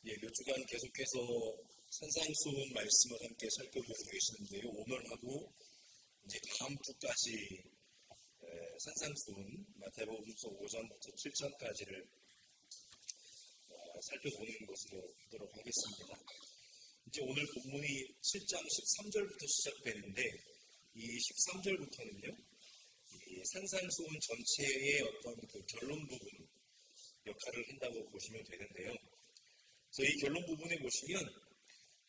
몇 주간 계속해서 산상수훈 말씀을 함께 살펴보고 계시는데요. 오늘하고 이제 다음 주까지 산상수훈 마태복음서 5장부터 7장까지를 살펴보는 것으로 하도록 하겠습니다. 이제 오늘 본문이 7장 13절부터 시작되는데 이 13절부터는요, 이 산상수훈 전체의 어떤 그 결론 부분 역할을 한다고 보시면 되는데요. 그래서 이 결론 부분에 보시면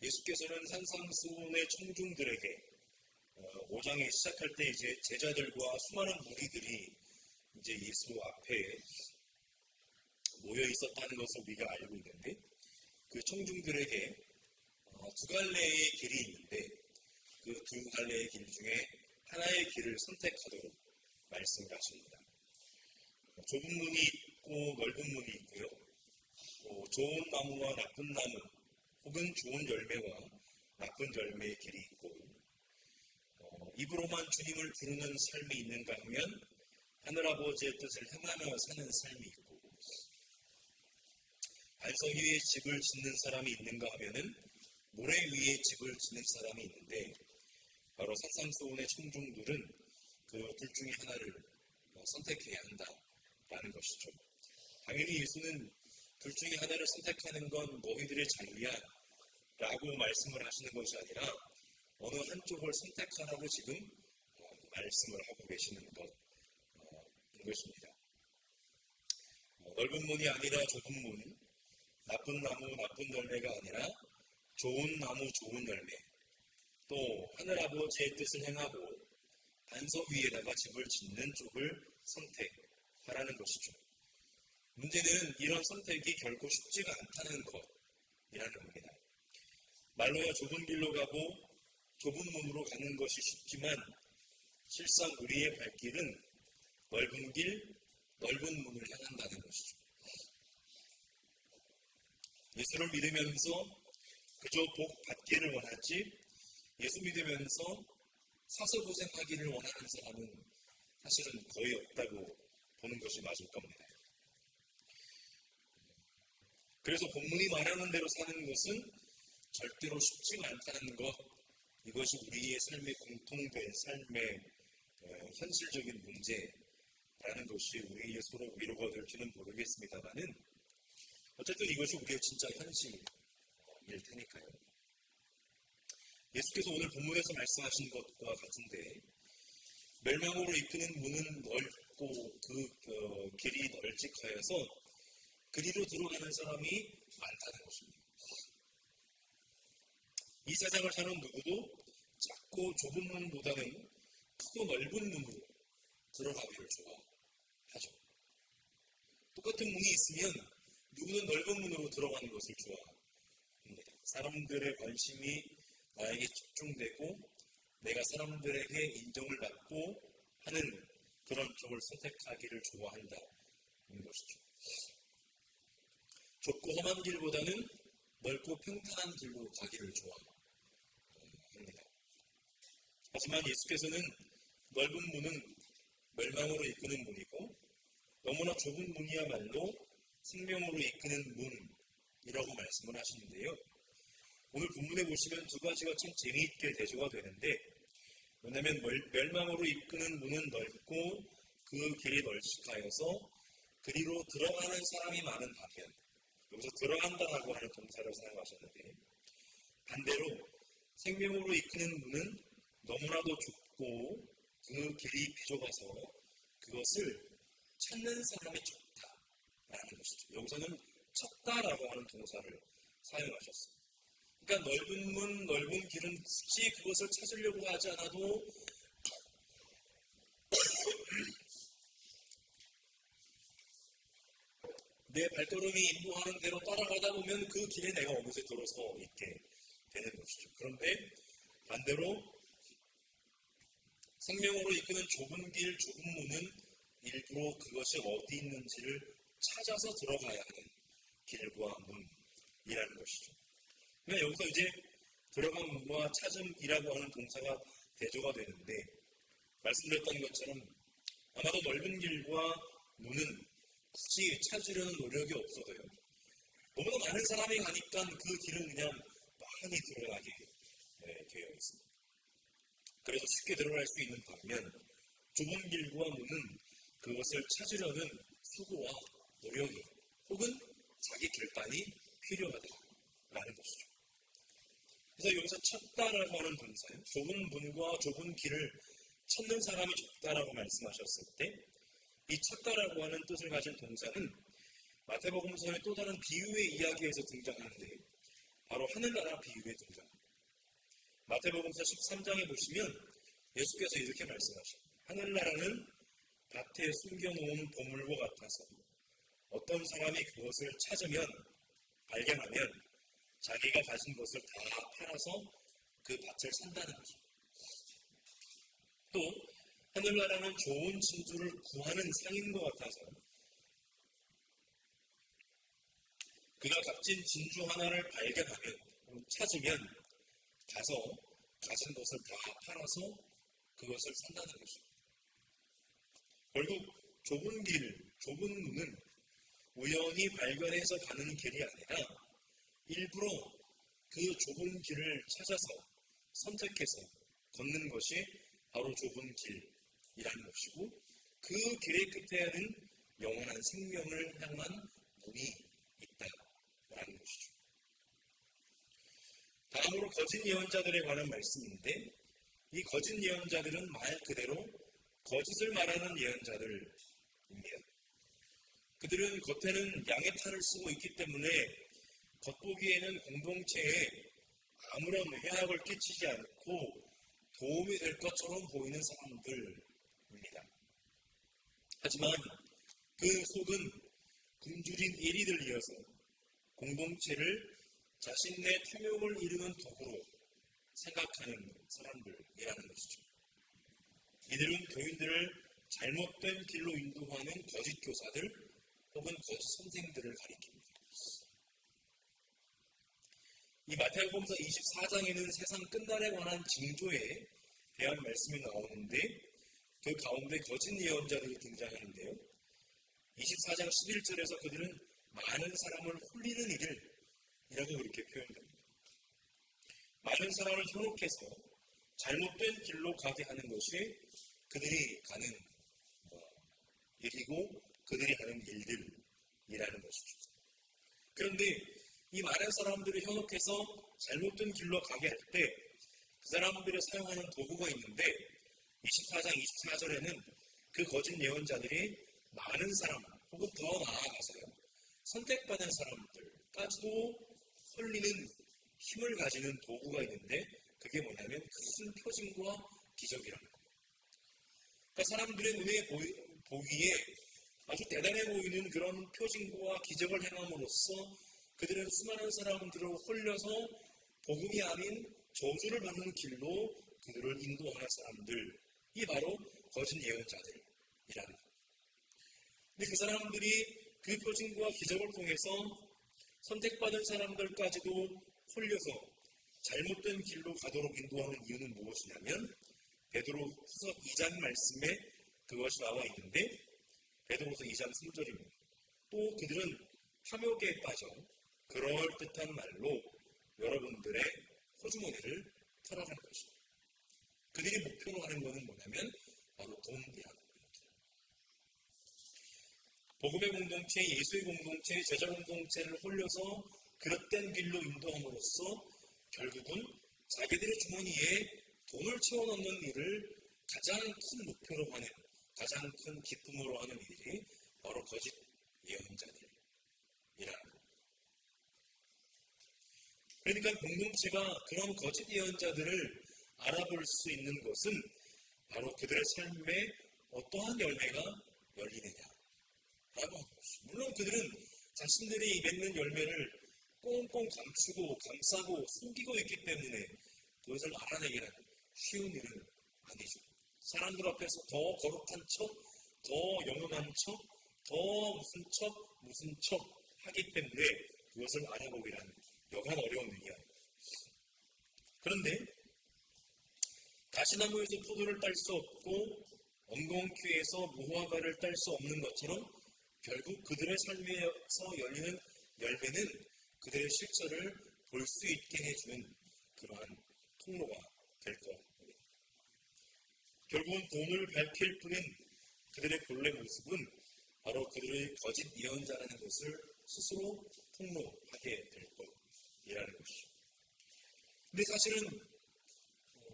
예수께서는 산상수훈의 청중들에게 5장에 시작할 때 이제 제자들과 수많은 무리들이 이제 예수 앞에 모여 있었다는 것을 우리가 알고 있는데, 그 청중들에게 두 갈래의 길이 있는데 그 두 갈래의 길 중에 하나의 길을 선택하도록 말씀을 하십니다. 좁은 문이 있고 넓은 문이 있고요. 좋은 나무와 나쁜 나무, 혹은 좋은 열매와 나쁜 열매의 길이 있고, 입으로만 주님을 부르는 삶이 있는가 하면 하늘아버지의 뜻을 행하며 사는 삶이 있고, 반석 위에 집을 짓는 사람이 있는가 하면은 모래 위에 집을 짓는 사람이 있는데, 바로 산상수훈의 청중들은 그 둘 중에 하나를 선택해야 한다라는 것이죠. 당연히 예수는 둘 중에 하나를 선택하는 건 너희들의 자유야 라고 말씀을 하시는 것이 아니라 어느 한쪽을 선택하라고 지금 말씀을 하고 계시는 것인 것입니다. 넓은 문이 아니라 좁은 문, 나쁜 나무, 나쁜 열매가 아니라 좋은 나무, 좋은 열매, 또 하늘아버지의 뜻을 행하고 반석 위에다가 집을 짓는 쪽을 선택하라는 것이죠. 문제는 이런 선택이 결코 쉽지가 않다는 것이라는 겁니다. 말로야 좁은 길로 가고 좁은 문으로 가는 것이 쉽지만 실상 우리의 발길은 넓은 길, 넓은 문을 향한다는 것이죠. 예수를 믿으면서 그저 복 받기를 원하지 예수 믿으면서 사서 고생하기를 원하는 사람은 사실은 거의 없다고 보는 것이 맞을 겁니다. 그래서 본문이 말하는 대로 사는 것은 절대로 쉽지가 않다는 것, 이것이 우리의 삶의 공통된 삶의 현실적인 문제라는 것이 우리의 서로 위로가 될지는 모르겠습니다만은 어쨌든 이것이 우리의 진짜 현실일 테니까요. 예수께서 오늘 본문에서 말씀하신 것과 같은데, 멸망으로 이끄는 문은 넓고 그 길이 널찍하여서 그리로 들어가는 사람이 많다는 것입니다. 이 세상을 사는 누구도 작고 좁은 문보다는 크고 넓은 문으로 들어가기를 좋아하죠. 똑같은 문이 있으면 누구는 넓은 문으로 들어가는 것을 좋아합니다. 사람들의 관심이 나에게 집중되고 내가 사람들에게 인정을 받고 하는 그런 쪽을 선택하기를 좋아한다는 것이죠. 좁고 험한 길보다는 넓고 평탄한 길로 가기를 좋아합니다. 하지만 예수께서는 넓은 문은 멸망으로 이끄는 문이고 너무나 좁은 문이야말로 생명으로 이끄는 문이라고 말씀을 하시는데요. 오늘 본문에 보시면 두 가지가 참 재미있게 대조가 되는데, 왜냐하면 멸망으로 이끄는 문은 넓고 그 길이 널찍하여서 그리로 들어가는 사람이 많은 반면, 여기서 들어간다라고 하는 동사를 사용하셨는데, 반대로 생명으로 이끄는 문은 너무나도 좁고 그 길이 비좁아서 그것을 찾는 사람이 적다라는 것이죠. 여기서는 찾다라고 하는 동사를 사용하셨습니다. 그러니까 넓은 문, 넓은 길은 굳이 그것을 찾으려고 하지 않아도 내 발걸음이 인도하는 대로 따라가다 보면 그 길에 내가 어느새 들어서 있게 되는 것이죠. 그런데 반대로 생명으로 이끄는 좁은 길, 좁은 문은 일부러 그것이 어디 있는지를 찾아서 들어가야 하는 길과 문이라는 것이죠. 그러니까 여기서 이제 들어간 문과 찾음이라고 하는 동사가 대조가 되는데, 말씀드렸던 것처럼 아마도 넓은 길과 문은 굳이 찾으려는 노력이 없어도요, 너무나 많은 사람이 가니까 그 길은 그냥 많이 들어가게 되어 있습니다. 그래서 쉽게 들어갈 수 있는 반면 좁은 길과 문은 그것을 찾으려는 수고와 노력이 혹은 자기 결단이 필요하다라는 것이죠. 그래서 여기서 찾다라고 하는 동사요. 좁은 문과 좁은 길을 찾는 사람이 적다라고 말씀하셨을 때 이 찾다라고 하는 뜻을 가진 동사는 마태복음서의 또 다른 비유의 이야기에서 등장하는데 바로 하늘나라 비유에 등장합니다. 마태복음서 13장에 보시면 예수께서 이렇게 말씀하십니다. 하늘나라는 밭에 숨겨놓은 보물과 같아서 어떤 사람이 그것을 찾으면 발견하면 자기가 가진 것을 다 팔아서 그 밭을 산다는 거죠. 또 하늘나라는 좋은 진주를 구하는 상인과 같아서 그가 값진 진주 하나를 발견하면 찾으면 가서 가진 것을 다 팔아서 그것을 산다는 것입니다. 결국 좁은 길, 좁은 문은 우연히 발견해서 가는 길이 아니라 일부러 그 좁은 길을 찾아서 선택해서 걷는 것이 바로 좁은 길이라는 것이고 그 길의 끝에는 영원한 생명을 향한 문이 있다라는 것이죠. 다음으로 거짓 예언자들에 관한 말씀인데 이 거짓 예언자들은 말 그대로 거짓을 말하는 예언자들입니다. 그들은 겉에는 양의 탈을 쓰고 있기 때문에 겉보기에는 공동체에 아무런 해악을 끼치지 않고 도움이 될 것처럼 보이는 사람들입니다. 하지만 그 속은 굶주린 이리들 이어서 공동체를 자신의 탐욕을 이루는 도구로 생각하는 사람들이라는 것이죠. 이들은 교인들을 잘못된 길로 인도하는 거짓 교사들 혹은 거짓 선생들을 가리킵니다. 이 마태복음서 24장에는 세상 끝날에 관한 징조에 대한 말씀이 나오는데 그 가운데 거짓 예언자들이 등장하는데요. 24장 11절에서 그들은 많은 사람을 홀리는 이들이라고 그렇게 표현됩니다. 많은 사람을 현혹해서 잘못된 길로 가게 하는 것이 그들이 가는 일이고 그들이 하는 일들이라는 것이죠. 그런데 이 많은 사람들이 현혹해서 잘못된 길로 가게 할 때 그 사람들이 사용하는 도구가 있는데 24장 24절에는 그 거짓 예언자들이 많은 사람 혹은 더 나아가서요. 선택받은 사람들까지도 홀리는 힘을 가지는 도구가 있는데 그게 뭐냐면 큰 표징과 기적이라는 거예요. 그러니까 사람들의 눈에 보기에 아주 대단해 보이는 그런 표징과 기적을 행함으로써 그들은 수많은 사람들을 홀려서 복음이 아닌 저주를 받는 길로 그들을 인도하는 사람들이 바로 거짓 예언자들이라는 거예요. 근데 그 사람들이 그 표징과 기적을 통해서 선택받은 사람들까지도 홀려서 잘못된 길로 가도록 인도하는 이유는 무엇이냐면 베드로후서 2장 말씀에 그것이 나와 있는데 베드로후서 2장 3절입니다. 또 그들은 탐욕에 빠져 그럴듯한 말로 여러분들의 호주머니를 털어가는 것입니다. 그들이 목표로 하는 것은 뭐냐면 바로 돈이라는 겁니다. 복음의 공동체, 예수의 공동체, 제자 공동체를 홀려서 그릇된 길로 인도함으로써 결국은 자기들의 주머니에 돈을 채워넣는 일을 가장 큰 목표로 하는, 가장 큰 기쁨으로 하는 일이 바로 거짓 예언자들이라는 겁니다. 그러니까 공동체가 그런 거짓 예언자들을 알아볼 수 있는 것은 바로 그들의 삶에 어떠한 열매가 열리느냐라고 하는 것이죠. 물론 그들은 자신들이 맺는 열매를 꽁꽁 감추고 감싸고 숨기고 있기 때문에 그것을 알아내기는 쉬운 일은 아니죠. 사람들 앞에서 더 거룩한 척, 더 영험한 척, 더 무슨 척 하기 때문에 그것을 알아보기란 여간 어려운 일이야. 그런데 가시나무에서 포도를 딸 수 없고 엉겅퀴에서 무화과를 딸 수 없는 것처럼 결국 그들의 삶에서 열리는 열매는 그들의 실체를 볼 수 있게 해주는 그러한 통로가 될 겁니다. 결국은 돈을 밝힐 뿐인 그들의 본래 모습은 바로 그들의 거짓 예언자라는 것을 스스로 폭로하게 될 것이라는 것이죠. 근데 사실은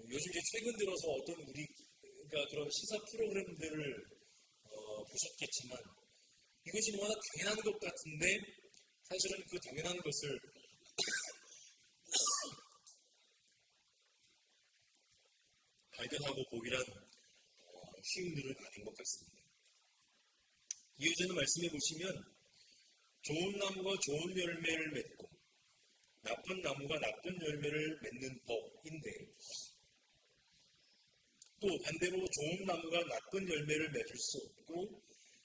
요즘 이제 최근 들어서 어떤 우리가 그런 시사 프로그램들을 보셨겠지만 이것이 너무나 당연한 것 같은데 사실은 그 당연한 것을 발견하고 보기란 쉬운 일은 아닌 것 같습니다. 이어지는 말씀해 보시면 좋은 나무가 좋은 열매를 맺고 나쁜 나무가 나쁜 열매를 맺는 법인데 또 반대로 좋은 나무가 나쁜 열매를 맺을 수 없고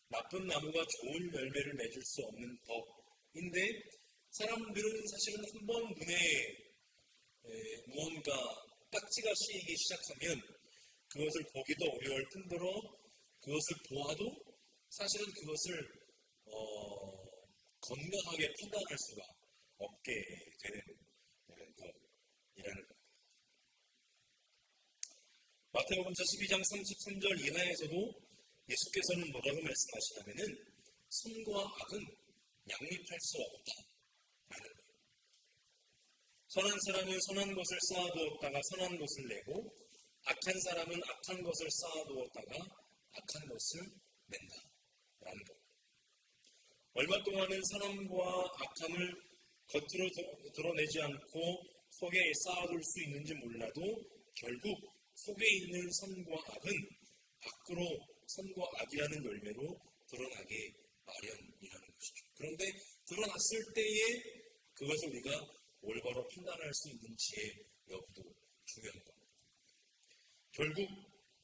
나쁜 나무가 좋은 열매를 맺을 수 없는 법인데 사람들은 사실은 한 번 눈에 무언가 딱지가 씌이기 시작하면 그것을 보기도 어려울 뿐더러 그것을 보아도 사실은 그것을 건강하게 판단할 수가 없게 되는 것이라는 겁니다. 마태복음서 12장 33절 이하에서도 예수께서는 뭐라고 말씀하시냐면은 선과 악은 양립할 수 없다라는 거예요. 선한 사람은 선한 것을 쌓아두었다가 선한 것을 내고 악한 사람은 악한 것을 쌓아두었다가 악한 것을 낸다라는 거예요. 얼마 동안은 선함과 악함을 겉으로 드러내지 않고 속에 쌓아둘 수 있는지 몰라도 결국 속에 있는 선과 악은 밖으로 선과 악이라는 열매로 드러나게 마련이라는 것이죠. 그런데 드러났을 때에 그것을 우리가 올바로 판단할 수 있는지의 여부도 중요한 겁니다. 결국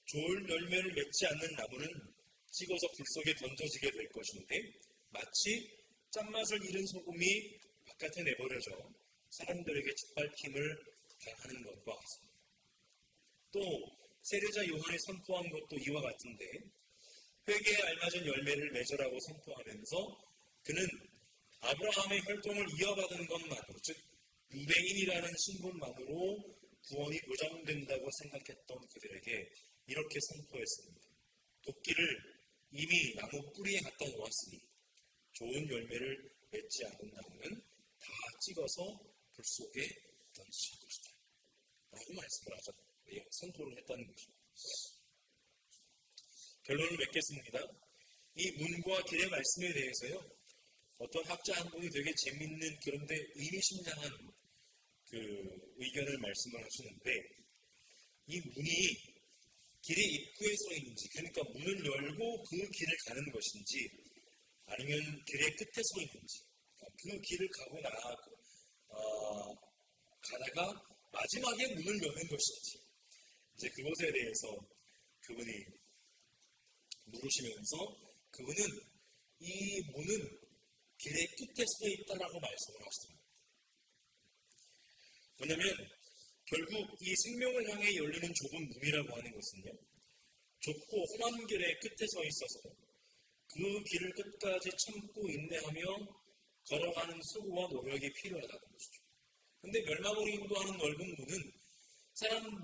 좋은 열매를 맺지 않는 나무는 찍어서 불 속에 던져지게 될 것인데 마치 짠맛을 잃은 소금이 바깥에 내버려져 사람들에게 짓밟힘을 당하는 것과 같습니다. 또 세례자 요한이 선포한 것도 이와 같은데 회개에 알맞은 열매를 맺으라고 선포하면서 그는 아브라함의 혈통을 이어받은 것만으로 즉 유대인이라는 신분만으로 구원이 보장된다고 생각했던 그들에게 이렇게 선포했습니다. 도끼를 이미 나무 뿌리에 갖다 놓았으니 좋은 열매를 맺지 않은 나무는 다 찍어서 불 속에 던지실 것이다 라고 말씀을 선포를 했다는 것입니다. 결론을 맺겠습니다. 이 문과 길의 말씀에 대해서요 어떤 학자 한 분이 되게 재밌는 그런데 의미심장한 그 의견을 말씀을 하시는데 이 문이 길의 입구에 서 있는지 그러니까 문을 열고 그 길을 가는 것인지 아니면 길의 끝에 서 있는지 그 길을 가고 가다가 마지막에 문을 여는 것인지 이제 그것에 대해서 그분이 물으시면서 그분은 이 문은 길의 끝에 서 있다라고 말씀을 하시더라고요. 왜냐하면 결국 이 생명을 향해 열리는 좁은 문이라고 하는 것은요 좁고 험한 길의 끝에 서 있어서 그 길을 끝까지 참고 인내하며 걸어가는 수고와 노력이 필요하다는 것이죠. 그런데 멸망으로 인도하는 넓은 문은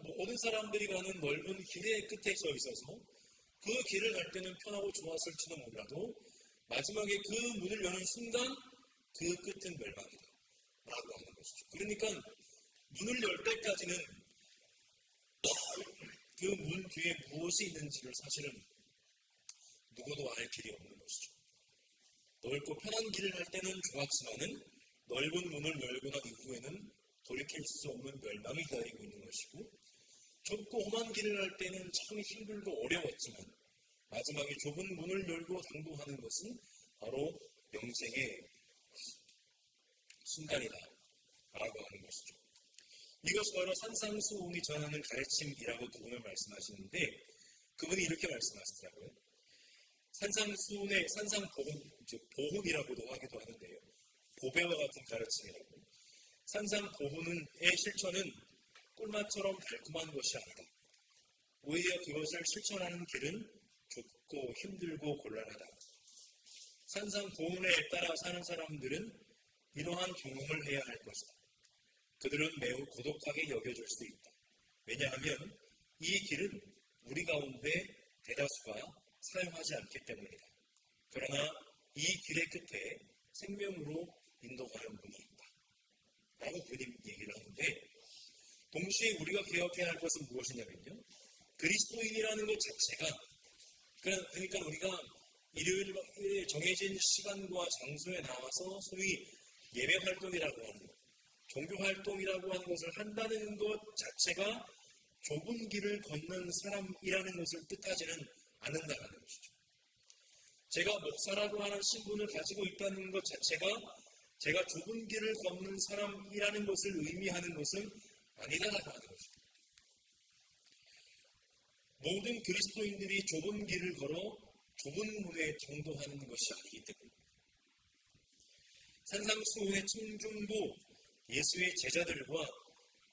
모든 사람들이 가는 넓은 길의 끝에 서 있어서 그 길을 갈 때는 편하고 좋았을지도 몰라도 마지막에 그 문을 여는 순간 그 끝은 멸망이다 라고 하는 것이죠. 그러니까 문을 열 때까지는 그 문 뒤에 무엇이 있는지를 사실은 누구도 알 길이 없는 것이죠. 넓고 편한 길을 갈 때는 좋았지만은 넓은 문을 열고 난 이후에는 돌이킬 수 없는 멸망이 기다리고 있는 것이고 좁고 험한 길을 갈 때는 참 힘들고 어려웠지만 마지막에 좁은 문을 열고 당도하는 것은 바로 영생의 순간이다 라고 하는 것이죠. 이것이 바로 산상수훈이 전하는 가르침이라고 그분은 말씀하시는데 그분이 이렇게 말씀하시더라고요. 산상수훈의 산상보훈, 보훈이라고도 하기도 하는데요. 보배와 같은 가르침이라고. 산상보훈의 실천은 꿀맛처럼 달콤한 것이 아니다. 오히려 그것을 실천하는 길은 좁고 힘들고 곤란하다. 산상보훈에 따라 사는 사람들은 이러한 경험을 해야 할 것이다. 그들은 매우 고독하게 여겨질 수 있다. 왜냐하면 이 길은 우리 가운데 대다수가 사용하지 않기 때문이다. 그러나 이 길의 끝에 생명으로 인도하는 분이 있다. 라고 그님 얘기를 하는데, 동시에 우리가 기억해야 할 것은 무엇이냐면요, 그리스도인이라는 것 자체가, 그러니까 우리가 일요일에 정해진 시간과 장소에 나와서 소위 예배 활동이라고 하는 것, 종교 활동이라고 하는 것을 한다는 것 자체가 좁은 길을 걷는 사람이라는 것을 뜻하지는 않는다는 것이죠. 제가 목사라고 하는 신분을 가지고 있다는 것 자체가 제가 좁은 길을 걷는 사람이라는 것을 의미하는 것은 아니다라고 하는 것입니다. 모든 그리스도인들이 좁은 길을 걸어 좁은 문에 전도하는 것이 아니기 때문입니다. 산상수훈의 청중도 예수의 제자들과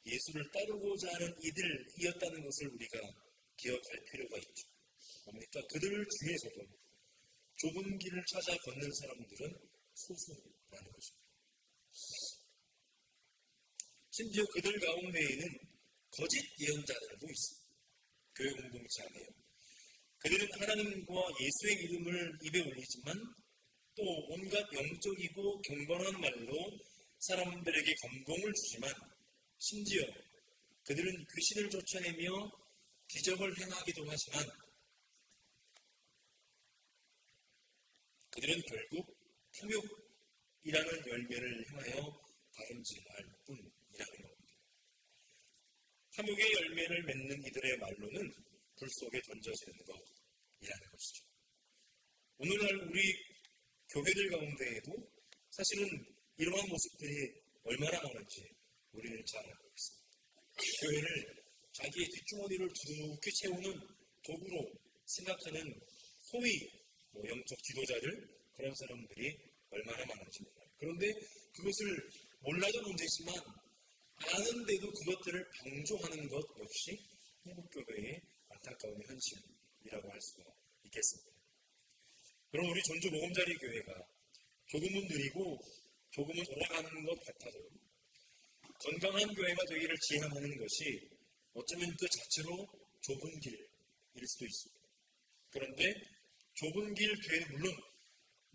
예수를 따르고자 하는 이들이었다는 것을 우리가 기억할 필요가 있죠. 뭡니까? 그들 중에서도 좁은 길을 찾아 걷는 사람들은 소수라는 것입니다. 심지어 그들 가운데에는 거짓 예언자들도 있습니다. 교회 공동체 안에요. 그들은 하나님과 예수의 이름을 입에 올리지만 또 온갖 영적이고 경건한 말로 사람들에게 감동을 주지만 심지어 그들은 귀신을 쫓아내며 기적을 행하기도 하지만 그들은 결국 탐욕이라는 열매를 향하여 다름질할 뿐이라는 겁니다. 탐욕의 열매를 맺는 이들의 말로는 불 속에 던져지는 것이라는 것이죠. 오늘날 우리 교회들 가운데에도 사실은 이러한 모습들이 얼마나 많은지 우리는 잘 알고 있습니다. 교회를 자기의 뒷주머니를 두둑히 채우는 도구로 생각하는 소위 영적 지도자들, 그런 사람들이 얼마나 많은지 몰라요. 그런데 그것을 몰라도 문제지만 아는데도 그것들을 방조하는 것 역시 한국교회의 안타까운 현실이라고 할 수가 있겠습니다. 그럼 우리 전주 보금자리 교회가 조금은 느리고 조금은 돌아가는 것 같아도 건강한 교회가 되기를 지향하는 것이 어쩌면 그 자체로 좁은 길일 수도 있습니다. 그런데 좁은 길 교회는 물론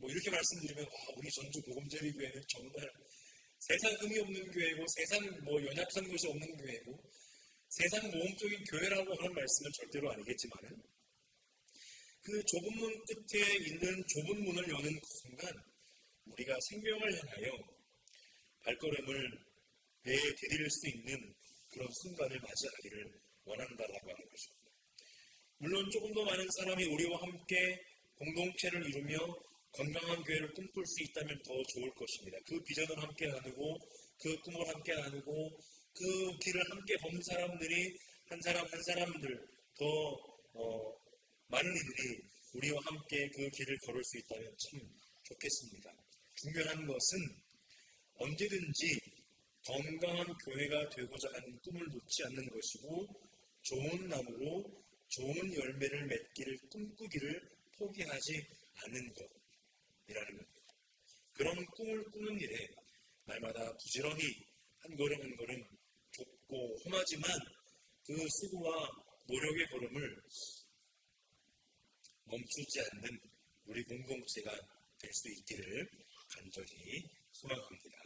이렇게 말씀드리면 우리 전주 보금자리 교회는 정말 세상 흠이 없는 교회고 세상 연약한 것이 없는 교회고 세상 모험적인 교회라고 하는 말씀은 절대로 아니겠지만은 그 좁은 문 끝에 있는 좁은 문을 여는 그 순간 우리가 생명을 향하여 발걸음을 내디딜 수 있는 그런 순간을 맞이하기를 원한다라고 하는 것입니다. 물론 조금 더 많은 사람이 우리와 함께 공동체를 이루며 건강한 교회를 꿈꿀 수 있다면 더 좋을 것입니다. 그 비전을 함께 나누고 그 꿈을 함께 나누고 그 길을 함께 걷는 사람들이 한 사람 한 사람들 더 많은 이들이 우리와 함께 그 길을 걸을 수 있다면 참 좋겠습니다. 중요한 것은 언제든지 건강한 교회가 되고자 하는 꿈을 놓지 않는 것이고 좋은 나무로 좋은 열매를 맺기를 꿈꾸기를 포기하지 않는 것이라는 겁니다. 그런 꿈을 꾸는 일에 날마다 부지런히 한 걸음 한 걸음 좁고 험하지만 그 수고와 노력의 걸음을 멈추지 않는 우리 공동체가 될 수 있기를 간절히 소망합니다.